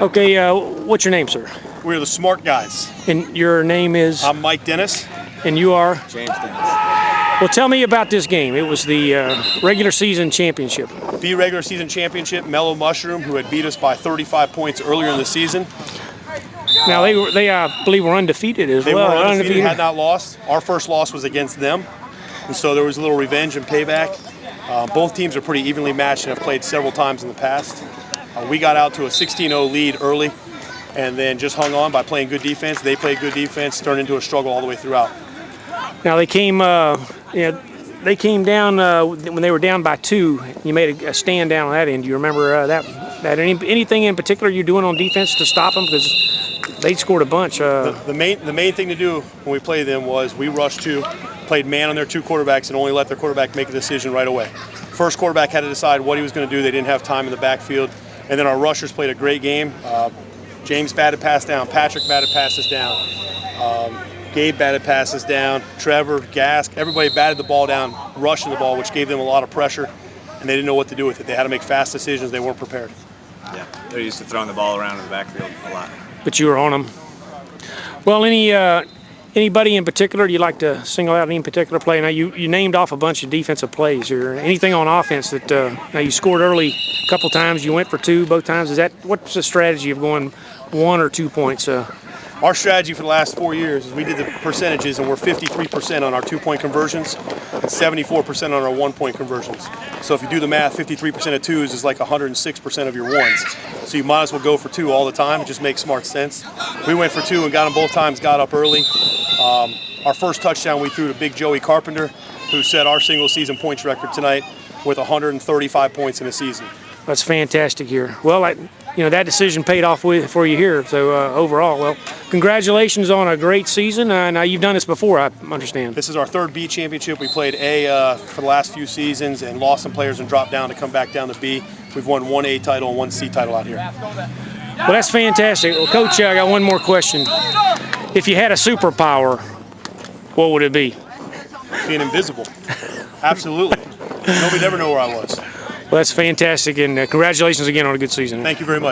Okay, what's your name, sir? We're the smart guys. And your name is? I'm Mike Dennis. And you are? James Dennis. Well, tell me about this game. It was the regular season championship. B regular season championship, Mellow Mushroom, who had beat us by 35 points earlier in the season. Now, they I believe, were undefeated as well. They were undefeated, had not lost. Our first loss was against them. And so there was a little revenge and payback. Both teams are pretty evenly matched and have played several times in the past. We got out to a 16-0 lead early and then just hung on by playing good defense. They played good defense, turned into a struggle all the way throughout. Now, they came down when they were down by 2. You made a stand down on that end. Do you remember that anything in particular you're doing on defense to stop them? Because they scored a bunch. The main thing to do when we played them was we rushed 2, played man on their 2 quarterbacks, and only let their quarterback make a decision right away. First quarterback had to decide what he was going to do. They didn't have time in the backfield. And then our rushers played a great game. James batted pass down. Patrick batted passes down. Gabe batted passes down. Trevor, Gask, everybody batted the ball down, rushing the ball, which gave them a lot of pressure, and they didn't know what to do with it. They had to make fast decisions. They weren't prepared. Yeah, they're used to throwing the ball around in the backfield a lot. But you were on them. Well, anybody in particular you'd like to single out any particular play? Now, you named off a bunch of defensive plays here. Anything on offense that now you scored early a couple times, you went for 2 both times. What's the strategy of going 1 or 2 points? Our strategy for the last 4 years is we did the percentages, and we're 53% on our 2-point conversions and 74% on our 1-point conversions. So if you do the math, 53% of 2s is like 106% of your 1s. So you might as well go for 2 all the time. It just makes smart sense. We went for 2 and got them both times, got up early. Our first touchdown we threw to Big Joey Carpenter, who set our single-season points record tonight with 135 points in a season. That's fantastic here. Well, that decision paid off for you here. So overall, well, congratulations on a great season. Now you've done this before, I understand. This is our 3rd B championship. We played A for the last few seasons and lost some players and dropped down to come back down to B. We've won 1 A title and 1 C title out here. Well, that's fantastic. Well, Coach, I got one more question. If you had a superpower, what would it be? Being invisible. Absolutely. Nobody'd ever know where I was. Well, that's fantastic, and congratulations again on a good season. Thank you very much.